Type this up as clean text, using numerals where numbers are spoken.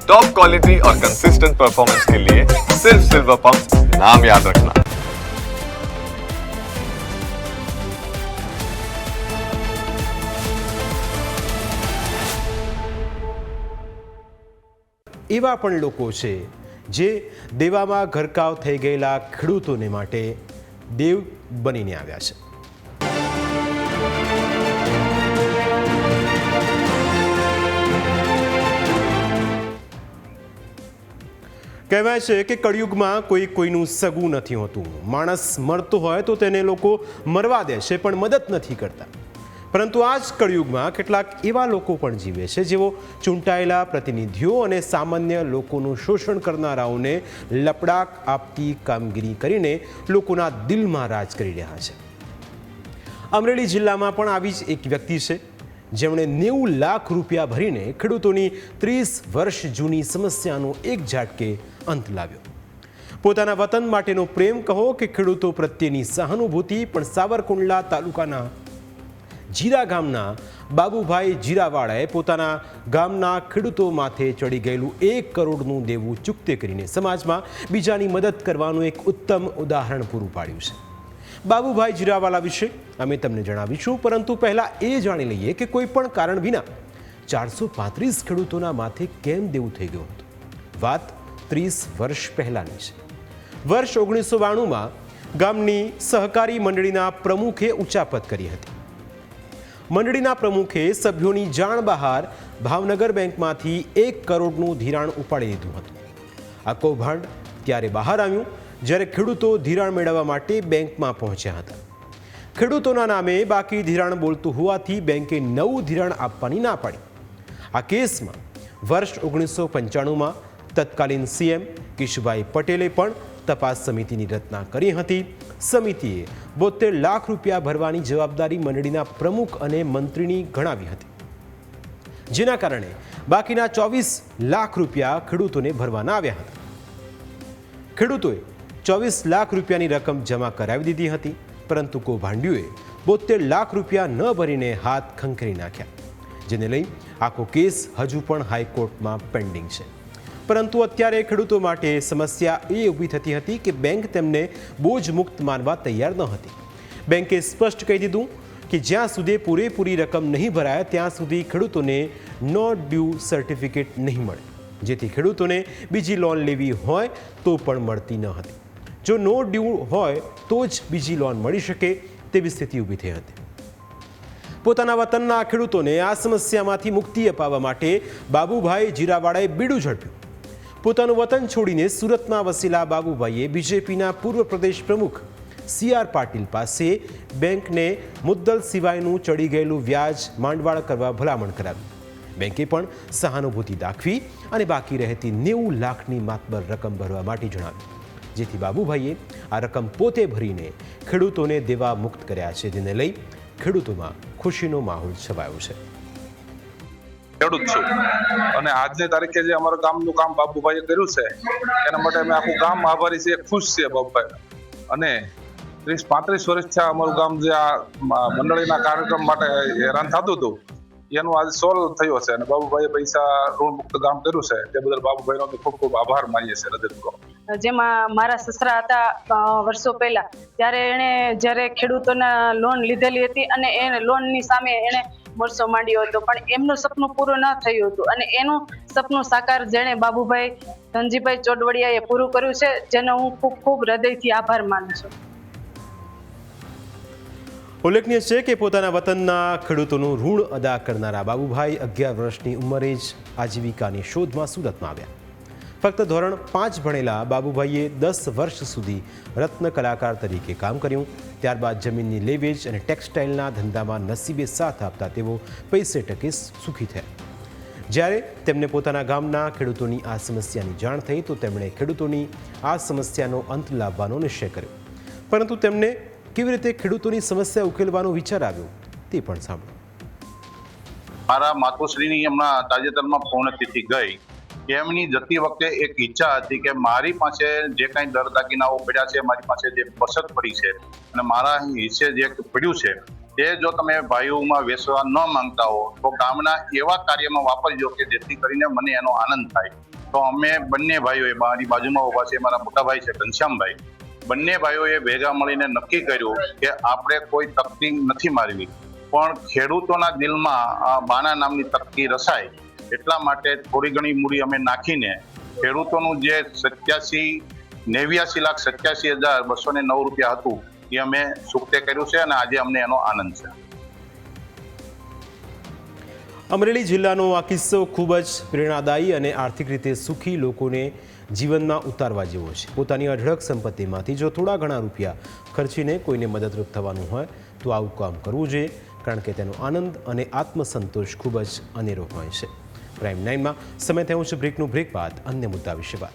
Top quality और consistent performance के लिए सिर्फ सिल्वर पंप नाम याद रखना। એવા પણ લોકો છે જે દેવામાં ઘરકાવ થઈ ગયેલા ખેડૂતોને માટે દેવ બનીને આવ્યા છે। કહેવાય છે કે કળિયુગમાં કોઈ કોઈનું સગું નથી હોતું। માણસ મરતો હોય તો તેને લોકો મરવા દે છે પણ મદદ નથી કરતા, પરંતુ આ જ કળિયુગમાં કેટલાક એવા લોકો પણ જીવે છે જેઓ ચૂંટાયેલા પ્રતિનિધિઓ અને સામાન્ય લોકોનું શોષણ કરનારાઓને લપડાક આપતી કામગીરી કરીને લોકોના દિલમાં રાજ કરી રહ્યા છે। અમરેલી જિલ્લામાં પણ આવી જ એક વ્યક્તિ છે જેમણે 90 લાખ રૂપિયા ભરીને ખેડૂતોની 30 વર્ષ જૂની સમસ્યાનો એક ઝાટકે અંત લાવ્યો। પોતાના વતન માટેનો પ્રેમ કહો કે ખેડૂતો પ્રત્યેની સહાનુભૂતિ પણ સાવરકુંડલા તાલુકાના જીરા ગામના બાબુભાઈ જીરાવાળાએ પોતાના ગામના ખેડૂતો માથે ચડી ગયેલું 1 કરોડનું દેવું ચૂકતે કરીને સમાજમાં બીજાની મદદ કરવાનું એક ઉત્તમ ઉદાહરણ પૂરું પાડ્યું છે। બાબુભાઈ જીરાવાલા વિશે અમે તમને જણાવીશું, પરંતુ પહેલાં એ જાણી લઈએ કે કોઈ પણ કારણ વિના 435 ખેડૂતોના માથે કેમ દેવું થઈ ગયું હતું। વાત 30 વર્ષ પહેલાંની છે। વર્ષ 1992માં ગામની સહકારી મંડળીના પ્રમુખે ઉચાપત કરી હતી। મંડળીના પ્રમુખે સભ્યોની જાણ બહાર ભાવનગર બેંકમાંથી 1 કરોડનું ધિરાણ ઉપાડી લીધું હતું। આ કૌભાંડ ત્યારે બહાર આવ્યું જ્યારે ખેડૂતો ધિરાણ મેળવવા માટે બેંકમાં પહોંચ્યા હતા। ખેડૂતોના નામે બાકી ધિરાણ બોલતું હોવાથી બેંકે નવું ધિરાણ આપવાની ના પાડી। આ કેસમાં વર્ષ 1995માં તત્કાલીન સીએમ કેશુભાઈ પટેલે પણ તપાસ સમિતિની રચના કરી હતી। સમિતિએ 72 લાખ રૂપિયા ભરવાની જવાબદારી મંડળીના પ્રમુખ અને મંત્રીની ગણાવી હતી, જેના કારણે બાકીના 24 લાખ રૂપિયા ખેડૂતોને ભરવાના આવ્યા હતા। ખેડૂતોએ 24 લાખ રૂપિયાની રકમ જમા કરાવી દીધી હતી, પરંતુ કૌભાંડીઓએ 72 લાખ રૂપિયા ન ભરીને હાથ ખંખેરી નાખ્યા, જેને લઈ આખો કેસ હજુ પણ હાઈકોર્ટમાં પેન્ડિંગ છે। પરંતુ અત્યારે ખેડૂતો માટે સમસ્યા એ ઊભી થતી હતી કે બેંક તેમને બોજ મુક્ત માનવા તૈયાર ન હતી। બેંકે સ્પષ્ટ કહી દીધું કે જ્યાં સુધી પૂરેપૂરી રકમ નહીં ભરાય ત્યાં સુધી ખેડૂતોને નો ડ્યુ સર્ટિફિકેટ નહીં મળે, જેથી ખેડૂતોને બીજી લોન લેવી હોય તો પણ મળતી ન હતી। જો નો ડ્યુ હોય તો જ બીજી લોન મળી શકે તેવી સ્થિતિ ઊભી થઈ હતી। પોતાના વતનના ખેડૂતોને આ સમસ્યામાંથી મુક્તિ અપાવવા માટે બાબુભાઈ જીરાવાળાએ બીડું ઝડપ્યું। પોતાનું વતન છોડીને સુરતમાં વસેલા બાબુભાઈએ બીજેપીના પૂર્વ પ્રદેશ પ્રમુખ CR પાટીલ પાસે બેંકને મુદ્દલ સિવાયનું ચડી ગયેલું વ્યાજ માંડવાળ કરવા ભલામણ કરાવી। બેંકે પણ સહાનુભૂતિ દાખવી અને બાકી રહેતી 90 લાખની માતબર રકમ ભરવા માટે જણાવ્યું, જેથી બાબુભાઈએ આ રકમ પોતે ભરીને ખેડૂતોને દેવા મુક્ત કર્યા છે, જેને લઈ ખેડૂતોમાં ખુશીનો માહોલ છવાયો છે। ખેડૂત છું અને આજની તારીખે જે અમારા ગામનું કામ બાબુભાઈએ કર્યું છે એના માટે અમે આખું ગામ આભારી છે, ખુશ છે બાબુભાઈ। અને 30-35 વર્ષથી અમારું ગામ જે આ મંડળીના કાર્યક્રમ માટે હેરાન થતું હતું એનું આજે સોલ્વ થયો છે અને બાબુભાઈએ પૈસા ઋણ મુક્ત કામ કર્યું છે, તે બદલ બાબુભાઈનો ખૂબ ખૂબ આભાર માનીએ છીએ હૃદયપૂર્વક। જેમાં મારા સસરા હતા વર્ષો પહેલા, ત્યારે એણે જ્યારે ખેડૂતોના લોન લીધેલી હતી અને એ લોનની સામે એણે વર્ષો માંડ્યો હતો, પણ એમનું સપનું પૂરું ન થયું હતું અને એનું સપનું સાકાર જેણે બાબુભાઈ ધનજીભાઈ ચોડવડિયાએ પૂરું કર્યું છે, જેનો હું ખૂબ ખૂબ હૃદયથી આભાર માનું છું। ઉલ્લેખનીય છે કે પોતાના વતનના ખેડૂતોનું ઋણ અદા કરનારા બાબુભાઈ 11 વર્ષની ઉંમરે જ આજીવિકાની શોધમાં સુરતમાં આવ્યા। ફક્ત ધોરણ 5 ભણેલા બાબુભાઈએ 10 વર્ષ સુધી રત્ન કલાકાર તરીકે કામ કર્યું। ત્યારબાદ જમીનની લેવેજ અને ટેક્સટાઇલના ધંધામાં નસીબે સાથ આપતા તેઓ પૈસે ટકે સુખી થયા। જ્યારે તેમને પોતાના ગામના ખેડૂતોની આ સમસ્યાની જાણ થઈ તો તેમણે ખેડૂતોની આ સમસ્યાનો અંત લાવવાનો નિશ્ચય કર્યો, પરંતુ તેમને કેવી રીતે ખેડૂતોની સમસ્યા ઉકેલવાનો વિચાર આવ્યો તે પણ સાંભળો। મારા માતુશ્રીની હમણાં તાજેતરમાં પૂર્ણતિથિ ગઈ, એમની જતી વખતે એક ઈચ્છા હતી કે મારી પાસે જે કાંઈ દર દાગીનાઓ પડ્યા છે, મારી પાસે જે બચત પડી છે અને મારા હિસ્સે જે પડ્યું છે તે જો તમે ભાઈઓમાં વેચવા ન માંગતા હો તો ગામના એવા કાર્યમાં વાપરજો કે જેથી કરીને મને એનો આનંદ થાય। તો અમે બંને ભાઈઓએ, મારી બાજુમાં ઉભા છે મારા મોટા ભાઈ છે ઘનશ્યામભાઈ, બંને ભાઈઓએ ભેગા મળીને નક્કી કર્યું કે આપણે કોઈ તકતી નથી મારવી, પણ ખેડૂતોના દિલમાં આ બાના નામની તકતી રસાય એટલા માટે થોડી ઘણી મૂડી અમે નાખીને ખેડૂતોનું જે 89,87,209 રૂપિયા હતું એ અમે સુક્તે કર્યું છે અને આજે અમને એનો આનંદ છે. અમરેલી જિલ્લાનો આ કિસ્સો ખૂબ જ પ્રેરણાદાયી અને આર્થિક રીતે સુખી લોકોને જીવનમાં ઉતારવા જેવો છે. પોતાની અઢળક સંપત્તિમાંથી જો થોડા ઘણા રૂપિયા ખર્ચીને કોઈને મદદરૂપ થવાનું હોય તો આવું કામ કરવું જોઈએ, કારણ કે તેનો આનંદ અને આત્મસંતોષ ખૂબ જ અનેરો હોય છે. પ્રાઇમ 9માં સમય થયો છે બ્રેકનું. બ્રેક બાદ અન્ય મુદ્દા વિશે વાત.